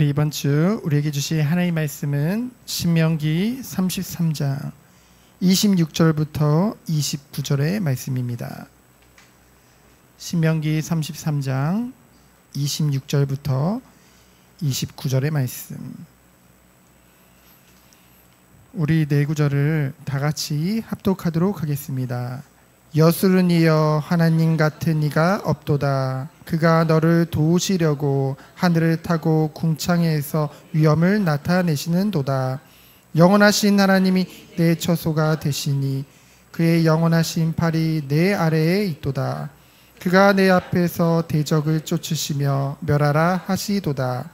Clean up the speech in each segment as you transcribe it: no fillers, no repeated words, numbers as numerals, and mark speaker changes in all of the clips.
Speaker 1: 우리 이번 주 우리에게 주신 하나님의 말씀은 신명기 33장 26절부터 29절의 말씀입니다. 신명기 33장 26절부터 29절의 말씀. 우리 네 구절을 다 같이 합독하도록 하겠습니다. 여수르니여 하나님 같은 이가 없도다. 그가 너를 도우시려고 하늘을 타고 궁창에서 위엄을 나타내시는도다. 영원하신 하나님이 내 처소가 되시니 그의 영원하신 팔이 내 아래에 있도다. 그가 내 앞에서 대적을 쫓으시며 멸하라 하시도다.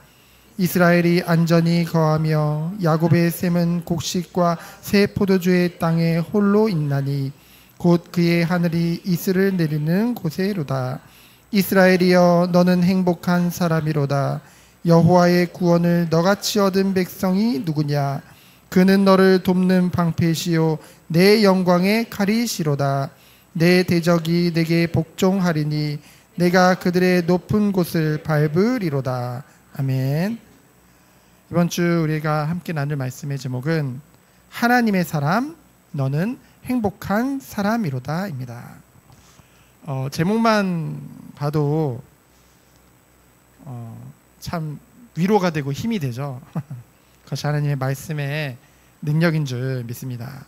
Speaker 1: 이스라엘이 안전히 거하며 야곱의 샘은 곡식과 새 포도주의 땅에 홀로 있나니 곧 그의 하늘이 이슬을 내리는 곳에로다. 이스라엘이여 너는 행복한 사람이로다. 여호와의 구원을 너같이 얻은 백성이 누구냐? 그는 너를 돕는 방패시요 내 영광의 칼이시로다. 내 대적이 내게 복종하리니 내가 그들의 높은 곳을 밟으리로다. 아멘. 이번 주 우리가 함께 나눌 말씀의 제목은 하나님의 사람, 너는 행복한 사람이로다 입니다. 제목만 봐도 참 위로가 되고 힘이 되죠. 그것이 하나님의 말씀의 능력인 줄 믿습니다.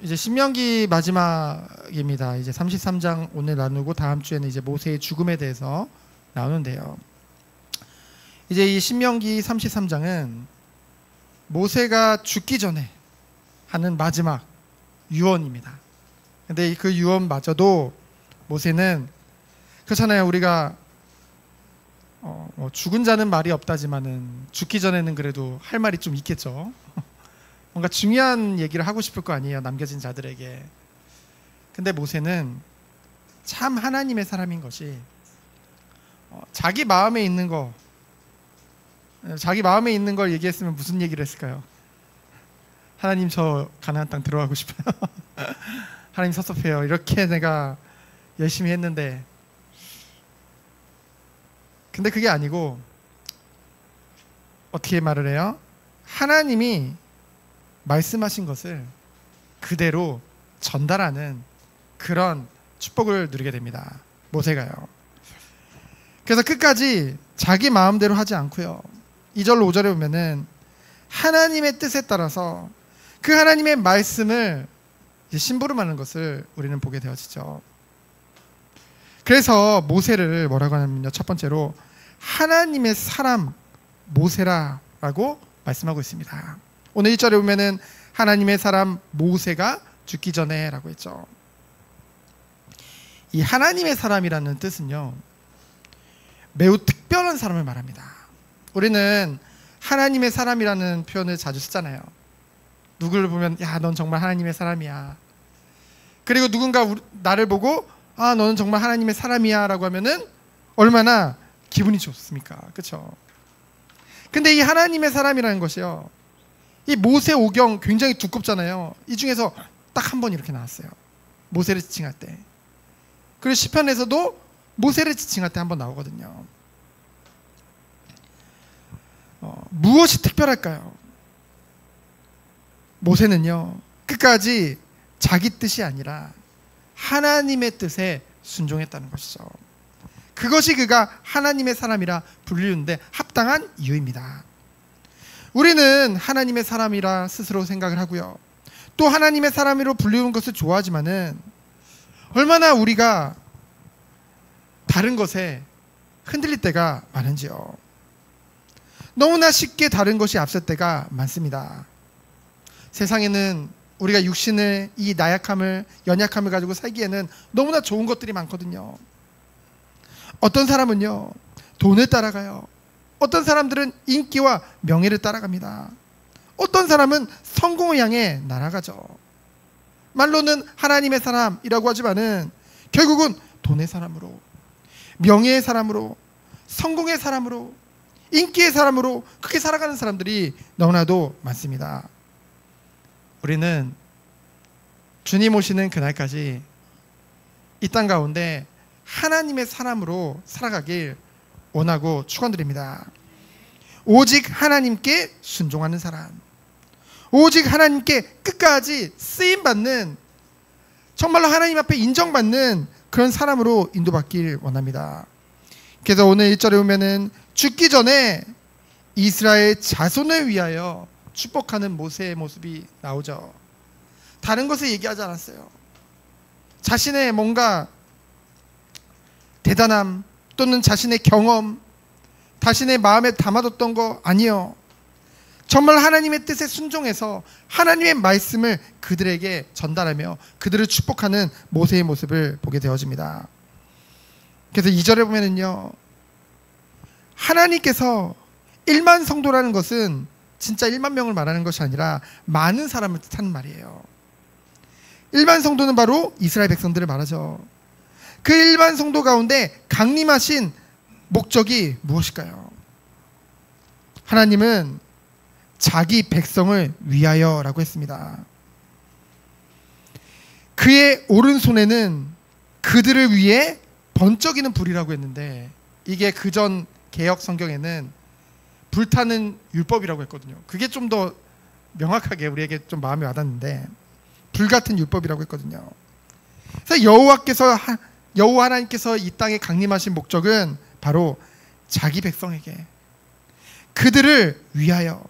Speaker 1: 이제 신명기 마지막입니다. 이제 33장 오늘 나누고 다음 주에는 이제 모세의 죽음에 대해서 나오는데요. 이제 이 신명기 33장은 모세가 죽기 전에 하는 마지막 유언입니다. 근데 그 유언마저도 모세는 그렇잖아요. 우리가 죽은 자는 말이 없다지만은 죽기 전에는 그래도 할 말이 좀 있겠죠. 뭔가 중요한 얘기를 하고 싶을 거 아니에요, 남겨진 자들에게. 근데 모세는 참 하나님의 사람인 것이 자기 마음에 있는 걸 얘기했으면 무슨 얘기를 했을까요? 하나님, 저 가나안 땅 들어가고 싶어요. 하나님 섭섭해요. 이렇게 내가 열심히 했는데. 근데 그게 아니고 어떻게 말을 해요? 하나님이 말씀하신 것을 그대로 전달하는 그런 축복을 누리게 됩니다. 모세가요. 그래서 끝까지 자기 마음대로 하지 않고요. 2절로 5절에 보면은 하나님의 뜻에 따라서 그 하나님의 말씀을 심부름하는 것을 우리는 보게 되어지죠. 그래서 모세를 뭐라고 하냐면요, 첫 번째로 하나님의 사람 모세라라고 말씀하고 있습니다. 오늘 1절에 보면은 하나님의 사람 모세가 죽기 전에 라고 했죠. 이 하나님의 사람이라는 뜻은요, 매우 특별한 사람을 말합니다. 우리는 하나님의 사람이라는 표현을 자주 쓰잖아요. 누구를 보면 야, 넌 정말 하나님의 사람이야. 그리고 누군가 나를 보고 아, 너는 정말 하나님의 사람이야 라고 하면은 얼마나 기분이 좋습니까? 그렇죠? 근데 이 하나님의 사람이라는 것이요, 이 모세 오경 굉장히 두껍잖아요. 이 중에서 딱 한 번 이렇게 나왔어요. 모세를 지칭할 때. 그리고 시편에서도 모세를 지칭할 때 한 번 나오거든요. 무엇이 특별할까요? 모세는요, 끝까지 자기 뜻이 아니라 하나님의 뜻에 순종했다는 것이죠. 그것이 그가 하나님의 사람이라 불리는데 합당한 이유입니다. 우리는 하나님의 사람이라 스스로 생각을 하고요, 또 하나님의 사람으로 불리는 것을 좋아하지만은 얼마나 우리가 다른 것에 흔들릴 때가 많은지요. 너무나 쉽게 다른 것이 앞설 때가 많습니다. 세상에는 우리가 육신의 이 나약함을, 연약함을 가지고 살기에는 너무나 좋은 것들이 많거든요. 어떤 사람은요, 돈을 따라가요. 어떤 사람들은 인기와 명예를 따라갑니다. 어떤 사람은 성공을 향해 날아가죠. 말로는 하나님의 사람이라고 하지만은 결국은 돈의 사람으로, 명예의 사람으로, 성공의 사람으로, 인기의 사람으로 그렇게 살아가는 사람들이 너무나도 많습니다. 우리는 주님 오시는 그날까지 이 땅 가운데 하나님의 사람으로 살아가길 원하고 축원드립니다. 오직 하나님께 순종하는 사람, 오직 하나님께 끝까지 쓰임받는, 정말로 하나님 앞에 인정받는 그런 사람으로 인도받길 원합니다. 그래서 오늘 1절에 보면은 죽기 전에 이스라엘 자손을 위하여 축복하는 모세의 모습이 나오죠. 다른 것을 얘기하지 않았어요. 자신의 뭔가 대단함 또는 자신의 경험, 자신의 마음에 담아뒀던 거 아니요. 정말 하나님의 뜻에 순종해서 하나님의 말씀을 그들에게 전달하며 그들을 축복하는 모세의 모습을 보게 되어집니다. 그래서 2절에 보면은요, 하나님께서 1만 성도라는 것은 진짜 1만 명을 말하는 것이 아니라 많은 사람을 뜻하는 말이에요. 1만 성도는 바로 이스라엘 백성들을 말하죠. 그 1만 성도 가운데 강림하신 목적이 무엇일까요? 하나님은 자기 백성을 위하여라고 했습니다. 그의 오른손에는 그들을 위해 번쩍이는 불이라고 했는데, 이게 그전 개역 성경에는 불타는 율법이라고 했거든요. 그게 좀 더 명확하게 우리에게 좀 마음에 와닿는데, 불같은 율법이라고 했거든요. 그래서 여호와 하나님께서 이 땅에 강림하신 목적은 바로 자기 백성에게, 그들을 위하여,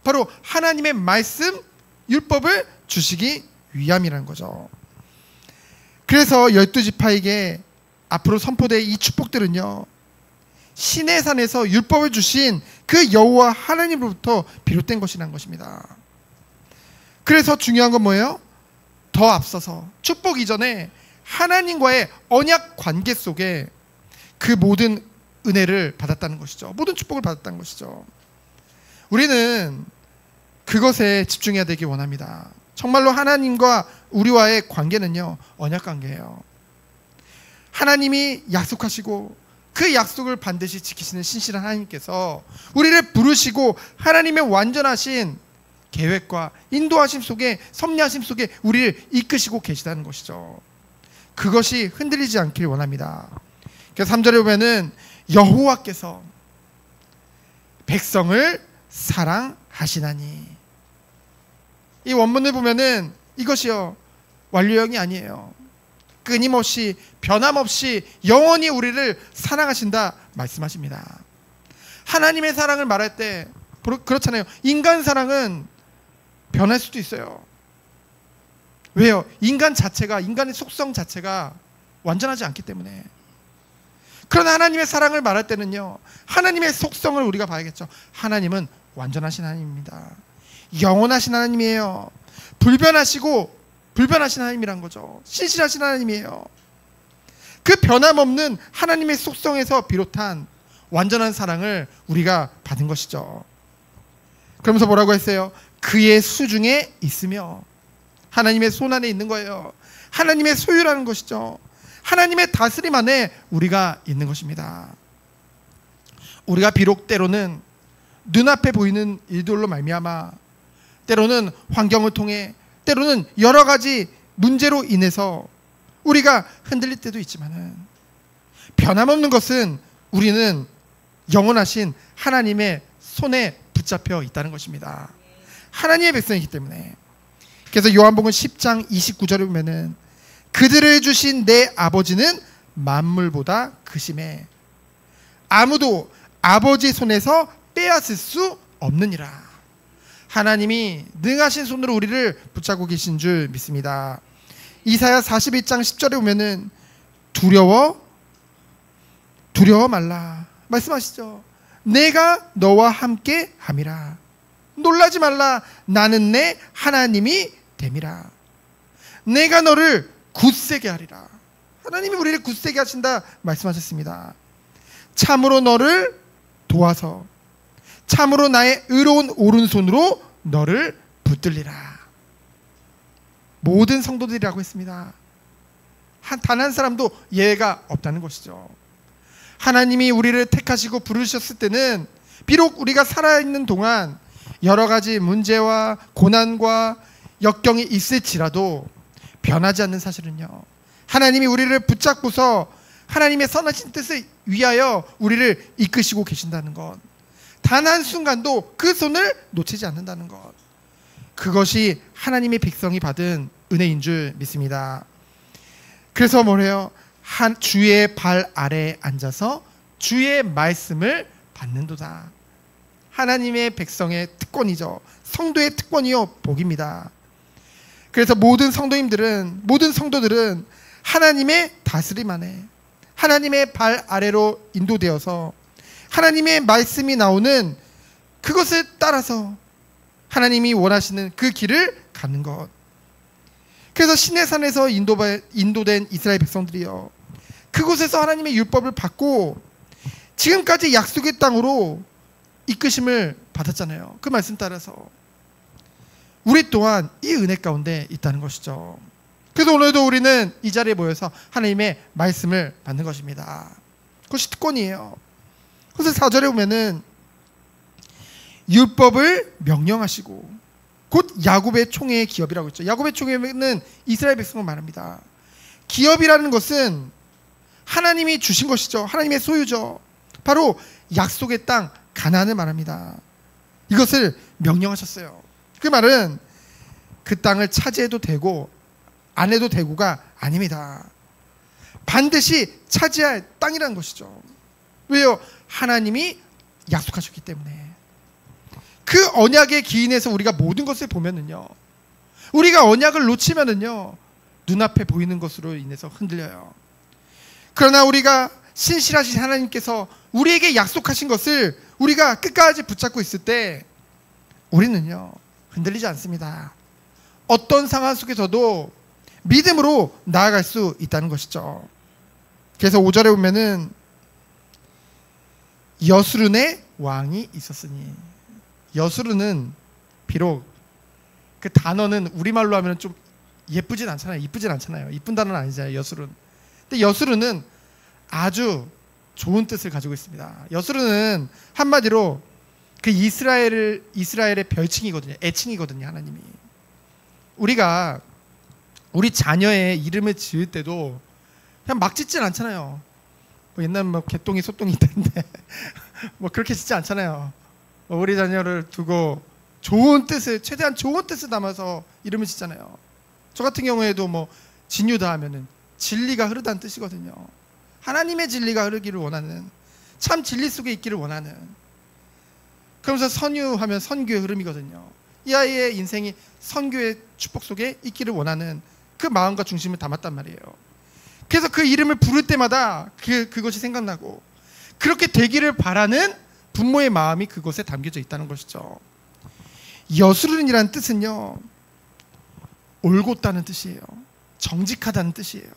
Speaker 1: 바로 하나님의 말씀, 율법을 주시기 위함이라는 거죠. 그래서 12지파에게 앞으로 선포될 이 축복들은요, 시내산에서 율법을 주신 그 여호와 하나님으로부터 비롯된 것이라는 것입니다. 그래서 중요한 건 뭐예요? 더 앞서서 축복 이전에 하나님과의 언약 관계 속에 그 모든 은혜를 받았다는 것이죠. 모든 축복을 받았다는 것이죠. 우리는 그것에 집중해야 되기 원합니다. 정말로 하나님과 우리와의 관계는요, 언약 관계예요. 하나님이 약속하시고 그 약속을 반드시 지키시는 신실한 하나님께서 우리를 부르시고 하나님의 완전하신 계획과 인도하심 속에, 섭리하심 속에 우리를 이끄시고 계시다는 것이죠. 그것이 흔들리지 않길 원합니다. 그래서 3절에 보면은 여호와께서 백성을 사랑하시나니, 이 원문을 보면은 이것이요, 완료형이 아니에요. 끊임없이 변함없이 영원히 우리를 사랑하신다 말씀하십니다. 하나님의 사랑을 말할 때 그렇잖아요. 인간 사랑은 변할 수도 있어요. 왜요? 인간 자체가, 인간의 속성 자체가 완전하지 않기 때문에. 그러나 하나님의 사랑을 말할 때는요, 하나님의 속성을 우리가 봐야겠죠. 하나님은 완전하신 하나님입니다. 영원하신 하나님이에요. 불변하신 하나님이란 거죠. 신실하신 하나님이에요. 그 변함없는 하나님의 속성에서 비롯한 완전한 사랑을 우리가 받은 것이죠. 그러면서 뭐라고 했어요? 그의 수중에 있으며, 하나님의 손 안에 있는 거예요. 하나님의 소유라는 것이죠. 하나님의 다스림 안에 우리가 있는 것입니다. 우리가 비록 때로는 눈앞에 보이는 일들로 말미암아, 때로는 환경을 통해, 때로는 여러 가지 문제로 인해서 우리가 흔들릴 때도 있지만은, 변함없는 것은 우리는 영원하신 하나님의 손에 붙잡혀 있다는 것입니다. 하나님의 백성이기 때문에. 그래서 요한복음 10장 29절에 보면은 그들을 주신 내 아버지는 만물보다 크심에 아무도 아버지 손에서 빼앗을 수 없느니라. 하나님이 능하신 손으로 우리를 붙잡고 계신 줄 믿습니다. 이사야 41장 10절에 보면은 두려워 말라 말씀하시죠. 내가 너와 함께 함이라. 놀라지 말라. 나는 내 하나님이 됨이라. 내가 너를 굳세게 하리라. 하나님이 우리를 굳세게 하신다 말씀하셨습니다. 참으로 너를 도와서 참으로 나의 의로운 오른손으로 너를 붙들리라. 모든 성도들이라고 했습니다. 단 한 사람도 예외가 없다는 것이죠. 하나님이 우리를 택하시고 부르셨을 때는 비록 우리가 살아있는 동안 여러 가지 문제와 고난과 역경이 있을지라도 변하지 않는 사실은요, 하나님이 우리를 붙잡고서 하나님의 선하신 뜻을 위하여 우리를 이끄시고 계신다는 것, 단 한순간도 그 손을 놓치지 않는다는 것. 그것이 하나님의 백성이 받은 은혜인 줄 믿습니다. 그래서 뭐래요? 주의 발 아래에 앉아서 주의 말씀을 받는도다. 하나님의 백성의 특권이죠. 성도의 특권이요 복입니다. 그래서 모든 성도들은 하나님의 다스림 안에 하나님의 발 아래로 인도되어서 하나님의 말씀이 나오는 그것을 따라서 하나님이 원하시는 그 길을 가는 것. 그래서 시내산에서 인도된 이스라엘 백성들이요, 그곳에서 하나님의 율법을 받고 지금까지 약속의 땅으로 이끄심을 받았잖아요. 그 말씀 따라서 우리 또한 이 은혜 가운데 있다는 것이죠. 그래서 오늘도 우리는 이 자리에 모여서 하나님의 말씀을 받는 것입니다. 그것이 특권이에요. 그래서 4절에 보면은 율법을 명령하시고, 곧 야곱의 총회의 기업이라고 했죠. 야곱의 총회는 이스라엘 백성을 말합니다. 기업이라는 것은 하나님이 주신 것이죠. 하나님의 소유죠. 바로 약속의 땅 가나안을 말합니다. 이것을 명령하셨어요. 그 말은 그 땅을 차지해도 되고 안 해도 되고가 아닙니다. 반드시 차지할 땅이라는 것이죠. 왜요? 하나님이 약속하셨기 때문에. 그 언약의 기인에서 우리가 모든 것을 보면은요, 우리가 언약을 놓치면은요 눈앞에 보이는 것으로 인해서 흔들려요. 그러나 우리가 신실하신 하나님께서 우리에게 약속하신 것을 우리가 끝까지 붙잡고 있을 때 우리는요 흔들리지 않습니다. 어떤 상황 속에서도 믿음으로 나아갈 수 있다는 것이죠. 그래서 5절에 보면은 여수른의 왕이 있었으니, 여수른은 비록 그 단어는 우리말로 하면 좀 예쁘진 않잖아요. 이쁘진 않잖아요. 이쁜 단어는 아니잖아요. 여수른. 근데 여수른은 아주 좋은 뜻을 가지고 있습니다. 여수른은 한마디로 그 이스라엘의 별칭이거든요. 애칭이거든요. 하나님이. 우리가 우리 자녀의 이름을 지을 때도 그냥 막 짓진 않잖아요. 뭐 옛날 뭐 개똥이 소똥이 있다는데 뭐 그렇게 짓지 않잖아요. 우리 자녀를 두고 좋은 뜻을, 최대한 좋은 뜻을 담아서 이름을 짓잖아요. 저 같은 경우에도 뭐 진유다 하면은 진리가 흐르다는 뜻이거든요. 하나님의 진리가 흐르기를 원하는, 참 진리 속에 있기를 원하는. 그러면서 선유하면 선교의 흐름이거든요. 이 아이의 인생이 선교의 축복 속에 있기를 원하는 그 마음과 중심을 담았단 말이에요. 그래서 그 이름을 부를 때마다 그것이 생각나고, 그렇게 되기를 바라는 부모의 마음이 그곳에 담겨져 있다는 것이죠. 여수른이라는 뜻은요, 올곧다는 뜻이에요. 정직하다는 뜻이에요.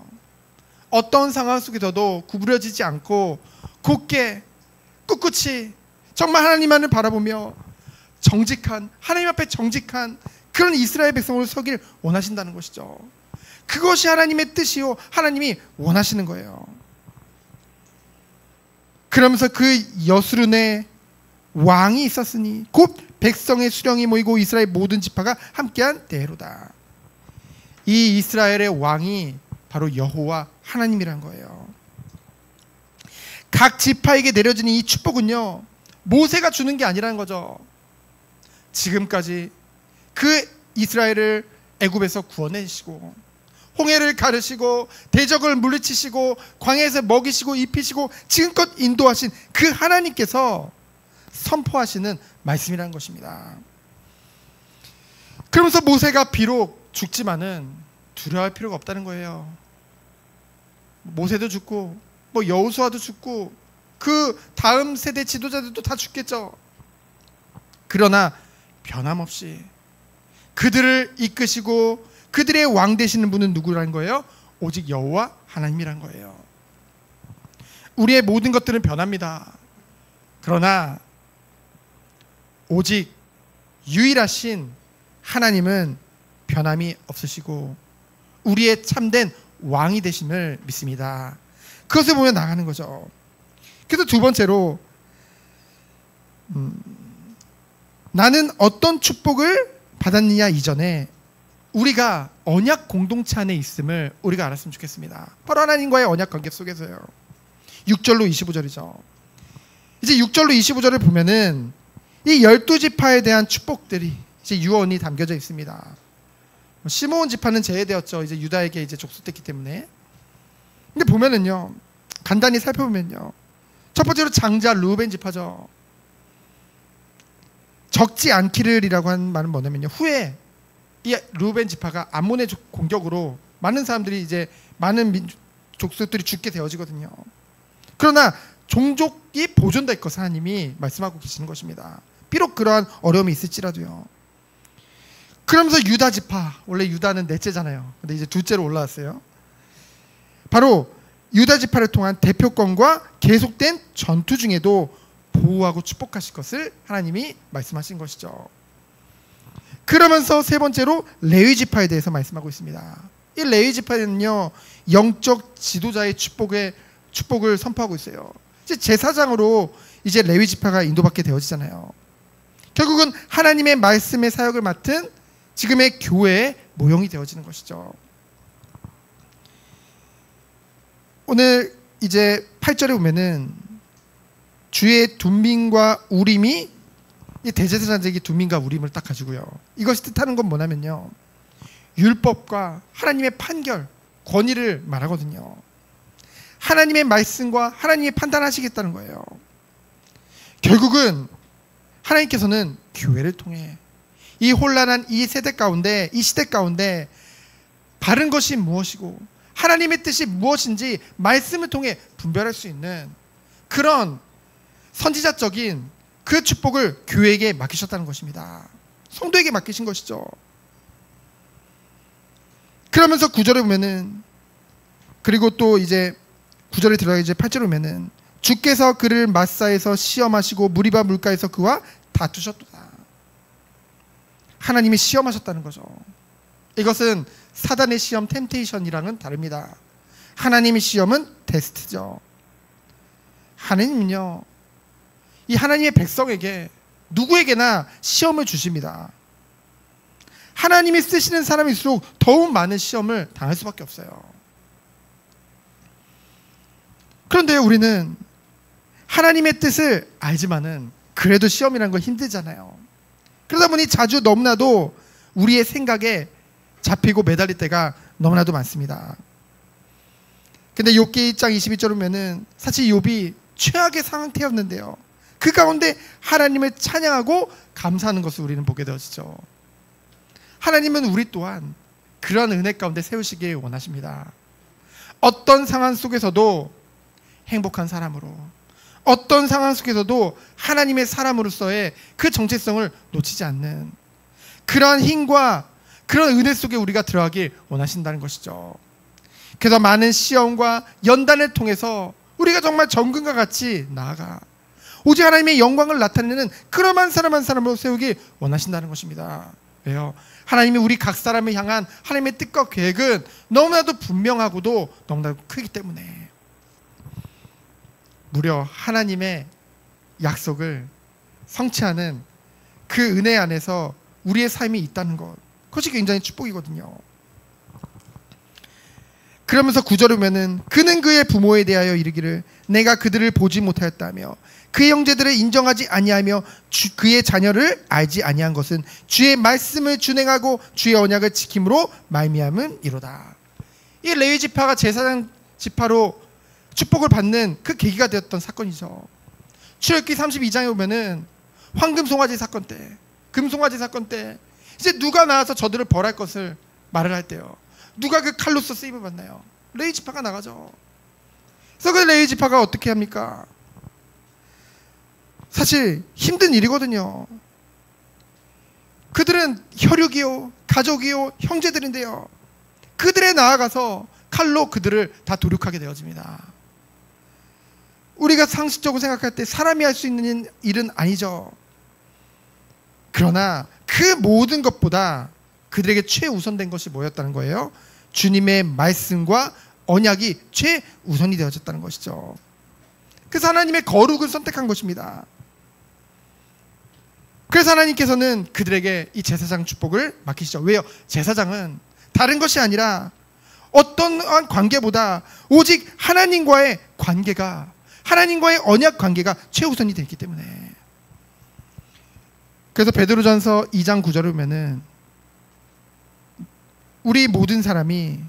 Speaker 1: 어떤 상황 속에서도 구부러지지 않고 곧게 꿋꿋이 정말 하나님만을 바라보며 정직한, 하나님 앞에 정직한 그런 이스라엘 백성으로 서길 원하신다는 것이죠. 그것이 하나님의 뜻이요, 하나님이 원하시는 거예요. 그러면서 그 여수른의 왕이 있었으니 곧 백성의 수령이 모이고 이스라엘 모든 지파가 함께한 때로다. 이 이스라엘의 왕이 바로 여호와 하나님이란 거예요. 각 지파에게 내려지는 이 축복은요, 모세가 주는 게 아니라는 거죠. 지금까지 그 이스라엘을 애굽에서 구원해주시고, 홍해를 가르시고, 대적을 물리치시고, 광야에서 먹이시고 입히시고 지금껏 인도하신 그 하나님께서 선포하시는 말씀이라는 것입니다. 그러면서 모세가 비록 죽지만은 두려워할 필요가 없다는 거예요. 모세도 죽고 뭐 여호수아도 죽고 그 다음 세대 지도자들도 다 죽겠죠. 그러나 변함없이 그들을 이끄시고 그들의 왕 되시는 분은 누구라는 거예요? 오직 여호와 하나님이란 거예요. 우리의 모든 것들은 변합니다. 그러나 오직 유일하신 하나님은 변함이 없으시고 우리의 참된 왕이 되심을 믿습니다. 그것을 보면 나가는 거죠. 그래서 두 번째로 나는 어떤 축복을 받았느냐 이전에 우리가 언약 공동체 안에 있음을 우리가 알았으면 좋겠습니다. 바로 하나님과의 언약 관계 속에서요. 6절로 25절이죠. 이제 6절로 25절을 보면은 이 12지파에 대한 축복들이 이제 유언이 담겨져 있습니다. 시므온 지파는 제외되었죠. 이제 유다에게 이제 족속됐기 때문에. 근데 보면은요, 간단히 살펴보면요, 첫 번째로 장자 르우벤 지파죠. 적지 않기를이라고 한 말은 뭐냐면요, 후에 이 르우벤 지파가 암몬의 공격으로 많은 사람들이 이제 많은 족속들이 죽게 되어지거든요. 그러나 종족이 보존될 것을 하나님이 말씀하고 계시는 것입니다. 비록 그러한 어려움이 있을지라도요. 그러면서 유다 지파, 원래 유다는 넷째잖아요. 근데 이제 둘째로 올라왔어요. 바로 유다 지파를 통한 대표권과 계속된 전투 중에도 보호하고 축복하실 것을 하나님이 말씀하신 것이죠. 그러면서 세 번째로 레위 지파에 대해서 말씀하고 있습니다. 이 레위 지파는요, 영적 지도자의 축복을 선포하고 있어요. 이제 제사장으로 이제 레위 지파가 인도받게 되어지잖아요. 결국은 하나님의 말씀의 사역을 맡은 지금의 교회의 모형이 되어지는 것이죠. 오늘 이제 8절에 보면은 주의 둠밈과 우림이, 이 대제사장에게 둠밈과 우림을 딱 가지고요, 이것이 뜻하는 건 뭐냐면요, 율법과 하나님의 판결, 권위를 말하거든요. 하나님의 말씀과 하나님이 판단하시겠다는 거예요. 결국은 하나님께서는 교회를 통해 이 혼란한 이 세대 가운데, 이 시대 가운데 바른 것이 무엇이고 하나님의 뜻이 무엇인지 말씀을 통해 분별할 수 있는 그런 선지자적인 그 축복을 교회에게 맡기셨다는 것입니다. 성도에게 맡기신 것이죠. 그러면서 9절에 보면은, 그리고 또 이제 9절에 들어가 이제 8절에 보면은, 주께서 그를 마사에서 시험하시고 무리바 물가에서 그와 다투셨도다. 하나님이 시험하셨다는 거죠. 이것은 사단의 시험, 템테이션이랑은 다릅니다. 하나님의 시험은 테스트죠. 하나님은요, 이 하나님의 백성에게 누구에게나 시험을 주십니다. 하나님이 쓰시는 사람일수록 더욱 많은 시험을 당할 수밖에 없어요. 그런데 우리는 하나님의 뜻을 알지만은 그래도 시험이라는 건 힘들잖아요. 그러다 보니 자주 너무나도 우리의 생각에 잡히고 매달릴 때가 너무나도 많습니다. 근데 욥기 1장 22절을 보면은 사실 욥이 최악의 상태였는데요, 그 가운데 하나님을 찬양하고 감사하는 것을 우리는 보게 되어지죠. 하나님은 우리 또한 그런 은혜 가운데 세우시길 원하십니다. 어떤 상황 속에서도 행복한 사람으로, 어떤 상황 속에서도 하나님의 사람으로서의 그 정체성을 놓치지 않는 그러한 힘과 그런 은혜 속에 우리가 들어가길 원하신다는 것이죠. 그래서 많은 시험과 연단을 통해서 우리가 정말 정금과 같이 나아가 오직 하나님의 영광을 나타내는 그러한 사람 한 사람으로 세우길 원하신다는 것입니다. 왜요? 하나님이 우리 각 사람을 향한 하나님의 뜻과 계획은 너무나도 분명하고도 너무나도 크기 때문에 무려 하나님의 약속을 성취하는 그 은혜 안에서 우리의 삶이 있다는 것, 그것이 굉장히 축복이거든요. 그러면서 9절에 보면은, 그는 그의 부모에 대하여 이르기를 내가 그들을 보지 못하였다며 그의 형제들을 인정하지 아니하며 그의 자녀를 알지 아니한 것은 주의 말씀을 준행하고 주의 언약을 지킴으로 말미암음이로다. 이 레위 지파가 제사장 지파로 축복을 받는 그 계기가 되었던 사건이죠. 출애굽기 32장에 보면은 황금 송아지 사건 때, 금송아지 사건 때 이제 누가 나와서 저들을 벌할 것을 말을 할 때요, 누가 그 칼로서 쓰임을 받나요? 레위 지파가 나가죠. 그래서 그 레위 지파가 어떻게 합니까? 사실 힘든 일이거든요. 그들은 혈육이요, 가족이요, 형제들인데요, 그들에 나아가서 칼로 그들을 다 도륙하게 되어집니다. 우리가 상식적으로 생각할 때 사람이 할 수 있는 일은 아니죠. 그러나 그 모든 것보다 그들에게 최우선된 것이 뭐였다는 거예요? 주님의 말씀과 언약이 최우선이 되어졌다는 것이죠. 그래서 하나님의 거룩을 선택한 것입니다. 그래서 하나님께서는 그들에게 이 제사장 축복을 맡기시죠. 왜요? 제사장은 다른 것이 아니라 어떤 관계보다 오직 하나님과의 관계가, 하나님과의 언약 관계가 최우선이 되기 때문에 그래서 베드로전서 2장 9절에 보면은 우리 모든 사람이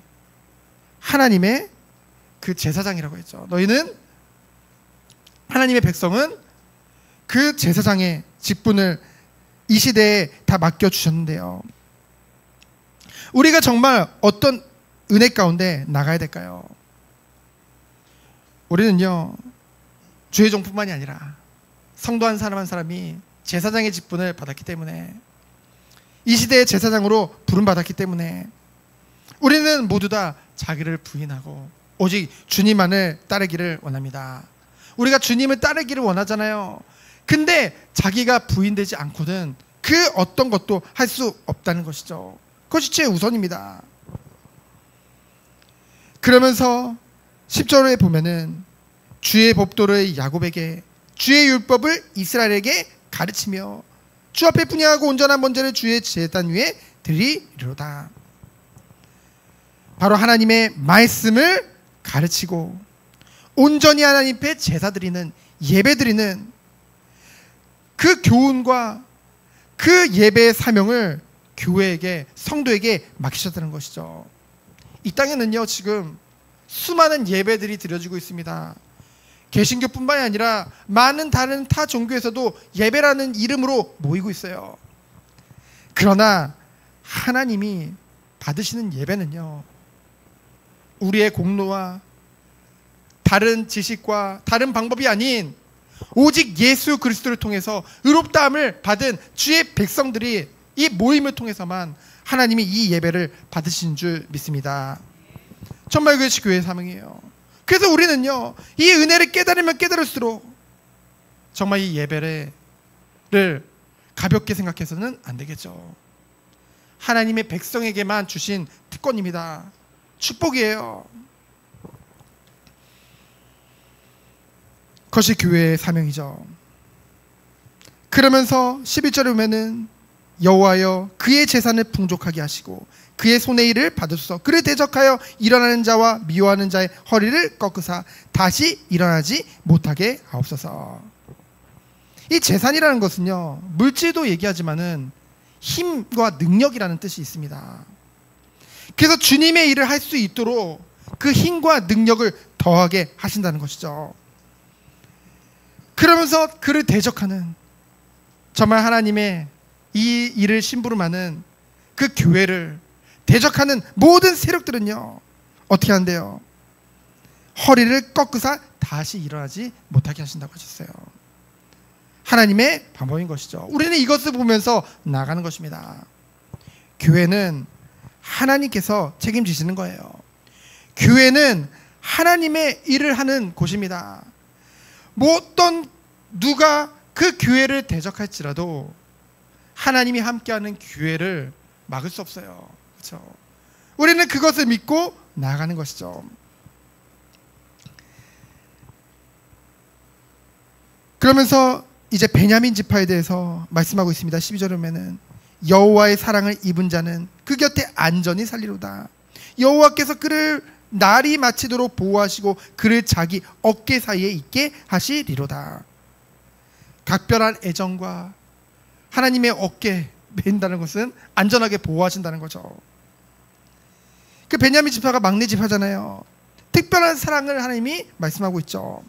Speaker 1: 하나님의 그 제사장이라고 했죠. 너희는 하나님의 백성은 그 제사장의 직분을 이 시대에 다 맡겨주셨는데요. 우리가 정말 어떤 은혜 가운데 나가야 될까요? 우리는요, 주의 종뿐만이 아니라 성도 한 사람 한 사람이 제사장의 직분을 받았기 때문에, 이 시대의 제사장으로 부름받았기 때문에 우리는 모두 다 자기를 부인하고 오직 주님만을 따르기를 원합니다. 우리가 주님을 따르기를 원하잖아요. 근데 자기가 부인되지 않고는 그 어떤 것도 할 수 없다는 것이죠. 그것이 최우선입니다. 그러면서 10절에 보면은 주의 법도를 야곱에게, 주의 율법을 이스라엘에게 가르치며 주 앞에 분향하고 온전한 번제를 주의 제단 위에 드리리로다. 바로 하나님의 말씀을 가르치고 온전히 하나님 앞에 제사 드리는, 예배 드리는 그 교훈과 그 예배의 사명을 교회에게, 성도에게 맡기셨다는 것이죠. 이 땅에는요, 지금 수많은 예배들이 드려지고 있습니다. 개신교뿐만이 아니라 많은 다른 타 종교에서도 예배라는 이름으로 모이고 있어요. 그러나 하나님이 받으시는 예배는요, 우리의 공로와 다른 지식과 다른 방법이 아닌 오직 예수 그리스도를 통해서 의롭다함을 받은 주의 백성들이 이 모임을 통해서만 하나님이 이 예배를 받으신 줄 믿습니다. 정말 그것이 교회의 사명이에요. 그래서 우리는요, 이 은혜를 깨달으면 깨달을수록 정말 이 예배를 가볍게 생각해서는 안 되겠죠. 하나님의 백성에게만 주신 특권입니다. 축복이에요. 그것이 교회의 사명이죠. 그러면서 11절에 보면은 여호와여 그의 재산을 풍족하게 하시고 그의 손의 일을 받으소서. 그를 대적하여 일어나는 자와 미워하는 자의 허리를 꺾으사 다시 일어나지 못하게 하옵소서. 이 재산이라는 것은요, 물질도 얘기하지만은 힘과 능력이라는 뜻이 있습니다. 그래서 주님의 일을 할 수 있도록 그 힘과 능력을 더하게 하신다는 것이죠. 그러면서 그를 대적하는, 정말 하나님의 이 일을 심부름하는 그 교회를 대적하는 모든 세력들은요, 어떻게 한대요? 허리를 꺾으사 다시 일어나지 못하게 하신다고 하셨어요. 하나님의 방법인 것이죠. 우리는 이것을 보면서 나아가는 것입니다. 교회는 하나님께서 책임지시는 거예요. 교회는 하나님의 일을 하는 곳입니다. 뭐 어떤 누가 그 교회를 대적할지라도 하나님이 함께하는 교회를 막을 수 없어요. 그렇죠? 우리는 그것을 믿고 나아가는 것이죠. 그러면서 이제 베냐민 지파에 대해서 말씀하고 있습니다. 12절에 보면은 여호와의 사랑을 입은 자는 그 곁에 안전히 살리로다. 여호와께서 그를 날이 마치도록 보호하시고 그를 자기 어깨 사이에 있게 하시리로다. 각별한 애정과 하나님의 어깨에 매인다는 것은 안전하게 보호하신다는 거죠. 그 베냐민 지파가 막내 지파잖아요. 특별한 사랑을 하나님이 말씀하고 있죠.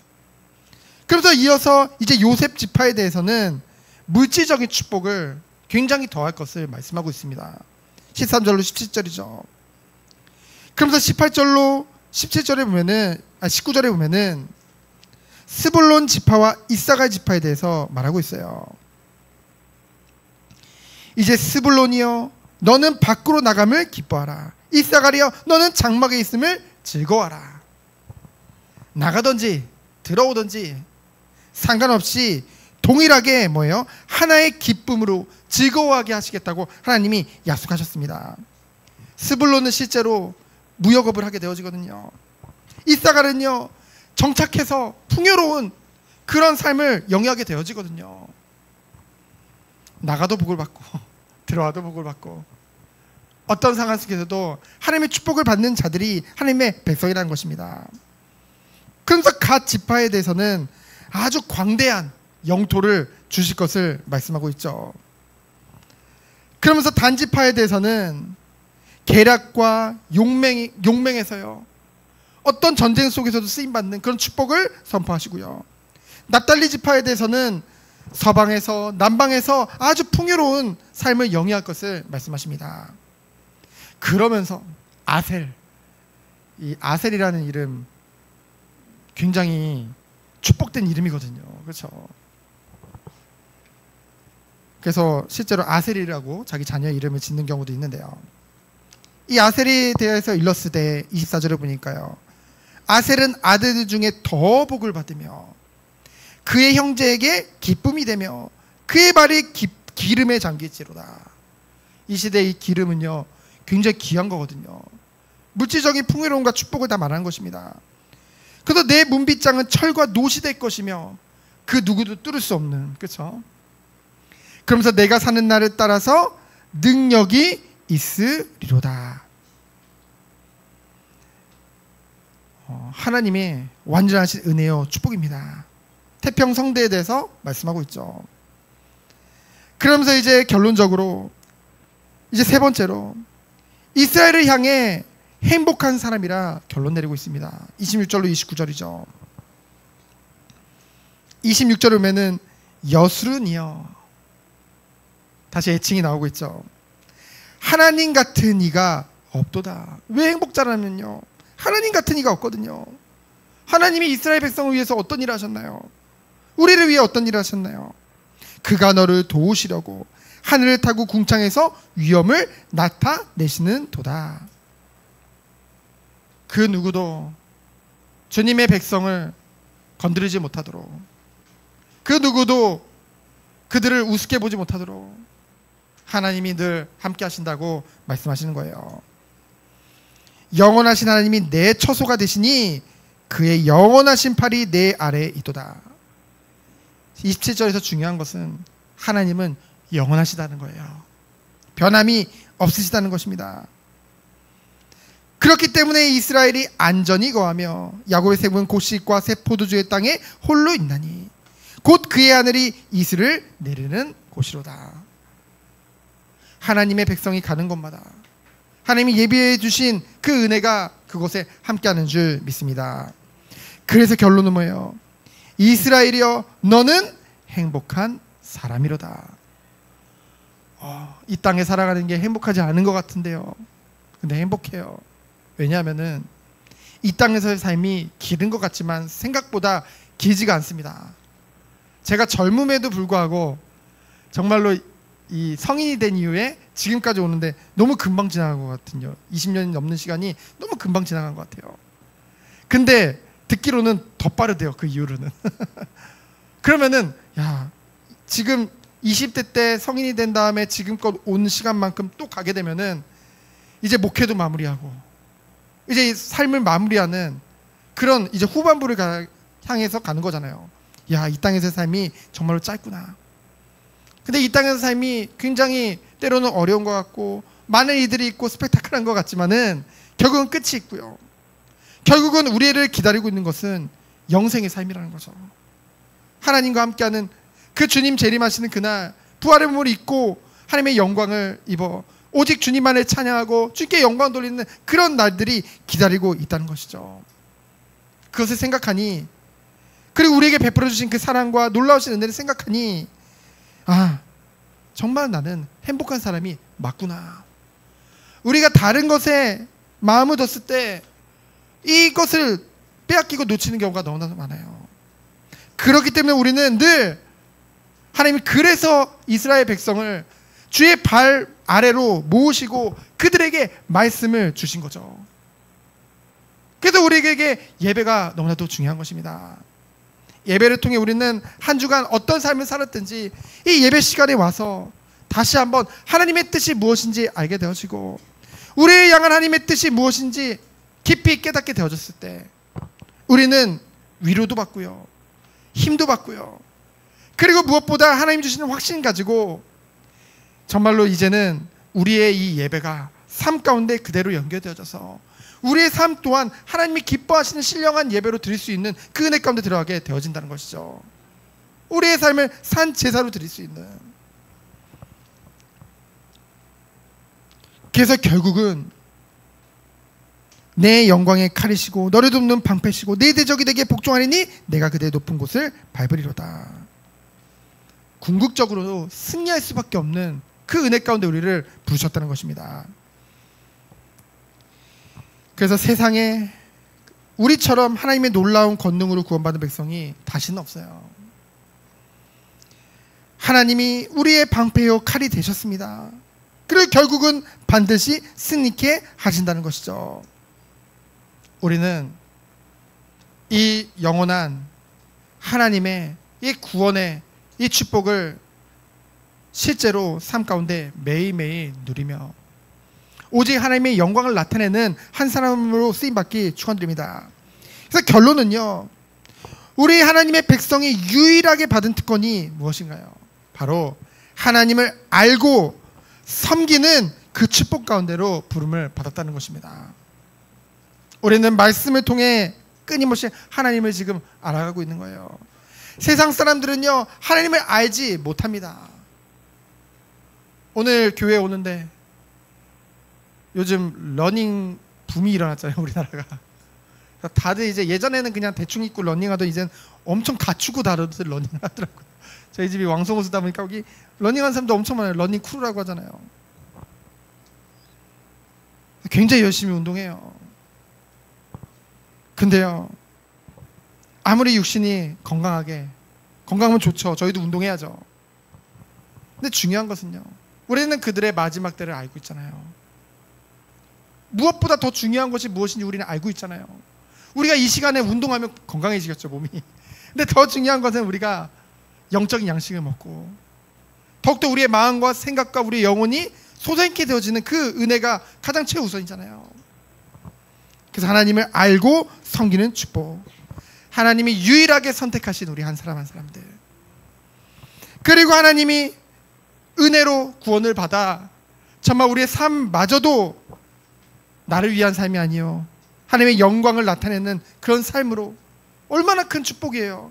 Speaker 1: 그래서 이어서 이제 요셉 지파에 대해서는 물질적인 축복을 굉장히 더할 것을 말씀하고 있습니다. 13절로 17절이죠. 그러면서 18절로 17절에 보면은 19절에 보면은 스불론 지파와 이사갈 지파에 대해서 말하고 있어요. 이제 스불론이여 너는 밖으로 나감을 기뻐하라. 이사갈이여 너는 장막에 있음을 즐거워하라. 나가든지 들어오든지 상관없이 동일하게 뭐예요? 하나의 기쁨으로 즐거워하게 하시겠다고 하나님이 약속하셨습니다. 스불론은 실제로 무역업을 하게 되어지거든요. 이사갈은요 정착해서 풍요로운 그런 삶을 영위하게 되어지거든요. 나가도 복을 받고 들어와도 복을 받고 어떤 상황 속에서도 하나님의 축복을 받는 자들이 하나님의 백성이라는 것입니다. 그래서 각 지파에 대해서는 아주 광대한 영토를 주실 것을 말씀하고 있죠. 그러면서 단지파에 대해서는 계략과 용맹에서요, 어떤 전쟁 속에서도 쓰임받는 그런 축복을 선포하시고요. 납달리 지파에 대해서는 서방에서 남방에서 아주 풍요로운 삶을 영위할 것을 말씀하십니다. 그러면서 아셀, 이 아셀이라는 이름 굉장히 축복된 이름이거든요. 그렇죠? 그래서 실제로 아셀이라고 자기 자녀의 이름을 짓는 경우도 있는데요. 이 아셀에 대해서 일러스되 24절을 보니까요, 아셀은 아들 중에 더 복을 받으며 그의 형제에게 기쁨이 되며 그의 발이 기름에 잠길지로다. 이 시대의 이 기름은요, 굉장히 귀한 거거든요. 물질적인 풍요로움과 축복을 다 말하는 것입니다. 그래서 내 문빗장은 철과 노시 될 것이며 그 누구도 뚫을 수 없는, 그렇죠? 그러면서 내가 사는 날을 따라서 능력이 있으리로다. 하나님의 완전하신 은혜요 축복입니다. 태평성대에 대해서 말씀하고 있죠. 그러면서 이제 결론적으로 이제 세 번째로 이스라엘을 향해 행복한 사람이라 결론 내리고 있습니다. 26절로 29절이죠. 26절을 보면은 여수르니여, 다시 애칭이 나오고 있죠. 하나님 같은 이가 없도다. 왜 행복자라면요, 하나님 같은 이가 없거든요. 하나님이 이스라엘 백성을 위해서 어떤 일을 하셨나요? 우리를 위해 어떤 일을 하셨나요? 그가 너를 도우시려고 하늘을 타고 궁창에서 위엄을 나타내시는 도다. 그 누구도 주님의 백성을 건드리지 못하도록, 그 누구도 그들을 우습게 보지 못하도록 하나님이 늘 함께 하신다고 말씀하시는 거예요. 영원하신 하나님이 내 처소가 되시니 그의 영원하신 팔이 내 아래에 있도다. 27절에서 중요한 것은 하나님은 영원하시다는 거예요. 변함이 없으시다는 것입니다. 그렇기 때문에 이스라엘이 안전히 거하며 야곱의 세분 곡식과 새 포도주의 땅에 홀로 있나니 곧 그의 하늘이 이슬을 내리는 곳이로다. 하나님의 백성이 가는 곳마다 하나님이 예비해 주신 그 은혜가 그곳에 함께하는 줄 믿습니다. 그래서 결론은 뭐예요? 이스라엘이여 너는 행복한 사람이로다. 이 땅에 살아가는 게 행복하지 않은 것 같은데요. 근데 행복해요. 왜냐하면은 이 땅에서의 삶이 길은 것 같지만 생각보다 길지가 않습니다. 제가 젊음에도 불구하고 정말로 이 성인이 된 이후에 지금까지 오는데 너무 금방 지나간 것 같은요. 20년이 넘는 시간이 너무 금방 지나간 것 같아요. 근데 듣기로는 더 빠르대요. 그 이후로는. 그러면은 야, 지금 20대 때 성인이 된 다음에 지금껏 온 시간만큼 또 가게 되면은 이제 목회도 마무리하고 이제 삶을 마무리하는 그런 이제 후반부를 향해서 가는 거잖아요. 야, 이 땅에서의 삶이 정말로 짧구나. 근데 이 땅에서 삶이 굉장히 때로는 어려운 것 같고 많은 일들이 있고 스펙타클한 것 같지만은 결국은 끝이 있고요. 결국은 우리를 기다리고 있는 것은 영생의 삶이라는 거죠. 하나님과 함께하는 그 주님 재림하시는 그날 부활의 몸을 입고 하나님의 영광을 입어 오직 주님만을 찬양하고 주님께 영광 돌리는 그런 날들이 기다리고 있다는 것이죠. 그것을 생각하니, 그리고 우리에게 베풀어 주신 그 사랑과 놀라우신 은혜를 생각하니 아, 정말 나는 행복한 사람이 맞구나. 우리가 다른 것에 마음을 뒀을 때 이것을 빼앗기고 놓치는 경우가 너무나 많아요. 그렇기 때문에 우리는 늘 하나님이 그래서 이스라엘 백성을 주의 발 아래로 모으시고 그들에게 말씀을 주신 거죠. 그래서 우리에게 예배가 너무나도 중요한 것입니다. 예배를 통해 우리는 한 주간 어떤 삶을 살았든지 이 예배 시간에 와서 다시 한번 하나님의 뜻이 무엇인지 알게 되어지고 우리를 향한 하나님의 뜻이 무엇인지 깊이 깨닫게 되어졌을 때 우리는 위로도 받고요, 힘도 받고요, 그리고 무엇보다 하나님 주시는 확신 가지고 정말로 이제는 우리의 이 예배가 삶 가운데 그대로 연결되어져서 우리의 삶 또한 하나님이 기뻐하시는 신령한 예배로 드릴 수 있는 그 은혜 가운데 들어가게 되어진다는 것이죠. 우리의 삶을 산 제사로 드릴 수 있는. 그래서 결국은 내 영광의 칼이시고 너를 돕는 방패시고 내 대적이 내게 복종하리니 내가 그대의 높은 곳을 밟으리로다. 궁극적으로 승리할 수밖에 없는 그 은혜 가운데 우리를 부르셨다는 것입니다. 그래서 세상에 우리처럼 하나님의 놀라운 권능으로 구원받은 백성이 다시는 없어요. 하나님이 우리의 방패요 칼이 되셨습니다. 그리고 결국은 반드시 승리케 하신다는 것이죠. 우리는 이 영원한 하나님의 이 구원의 이 축복을 실제로 삶 가운데 매일매일 누리며 오직 하나님의 영광을 나타내는 한 사람으로 쓰임받기 축원드립니다. 그래서 결론은요, 우리 하나님의 백성이 유일하게 받은 특권이 무엇인가요? 바로 하나님을 알고 섬기는 그 축복 가운데로 부름을 받았다는 것입니다. 우리는 말씀을 통해 끊임없이 하나님을 지금 알아가고 있는 거예요. 세상 사람들은요, 하나님을 알지 못합니다. 오늘 교회에 오는데 요즘 러닝 붐이 일어났잖아요, 우리나라가. 다들 이제 예전에는 그냥 대충 입고 러닝하던 이제는 엄청 갖추고 다들 러닝을 하더라고요. 저희 집이 왕성호수다 보니까 여기 러닝하는 사람도 엄청 많아요. 러닝 크루라고 하잖아요. 굉장히 열심히 운동해요. 근데요, 아무리 육신이 건강하면 좋죠. 저희도 운동해야죠. 근데 중요한 것은요, 우리는 그들의 마지막 때를 알고 있잖아요. 무엇보다 더 중요한 것이 무엇인지 우리는 알고 있잖아요. 우리가 이 시간에 운동하면 건강해지겠죠, 몸이. 근데 더 중요한 것은 우리가 영적인 양식을 먹고 더욱더 우리의 마음과 생각과 우리의 영혼이 솟아있게 되어지는 그 은혜가 가장 최우선이잖아요. 그래서 하나님을 알고 섬기는 축복, 하나님이 유일하게 선택하신 우리 한 사람 한 사람들, 그리고 하나님이 은혜로 구원을 받아 정말 우리의 삶마저도 나를 위한 삶이 아니요 하나님의 영광을 나타내는 그런 삶으로, 얼마나 큰 축복이에요.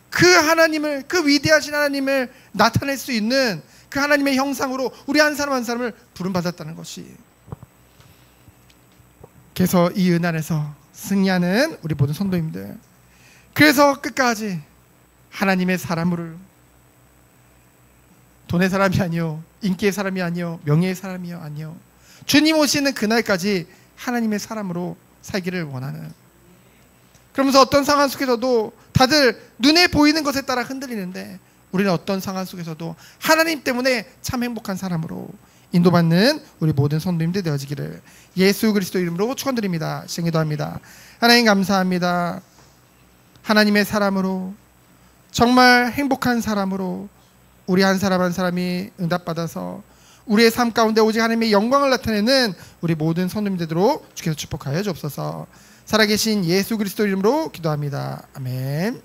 Speaker 1: 그 하나님을, 그 위대하신 하나님을 나타낼 수 있는 그 하나님의 형상으로 우리 한 사람 한 사람을 부름받았다는 것이. 그래서 이 은혜 안에서 승리하는 우리 모든 성도님들, 그래서 끝까지 하나님의 사람으로, 돈의 사람이 아니요 인기의 사람이 아니요 명예의 사람이요 아니요 주님 오시는 그날까지 하나님의 사람으로 살기를 원하는, 그러면서 어떤 상황 속에서도 다들 눈에 보이는 것에 따라 흔들리는데 우리는 어떤 상황 속에서도 하나님 때문에 참 행복한 사람으로 인도받는 우리 모든 성도님들 되어지기를 예수 그리스도 이름으로 축원드립니다. 기도합니다. 하나님 감사합니다. 하나님의 사람으로, 정말 행복한 사람으로 우리 한 사람 한 사람이 응답받아서 우리의 삶 가운데 오직 하나님의 영광을 나타내는 우리 모든 성도님들로 주께서 축복하여 주옵소서. 살아계신 예수 그리스도 이름으로 기도합니다. 아멘.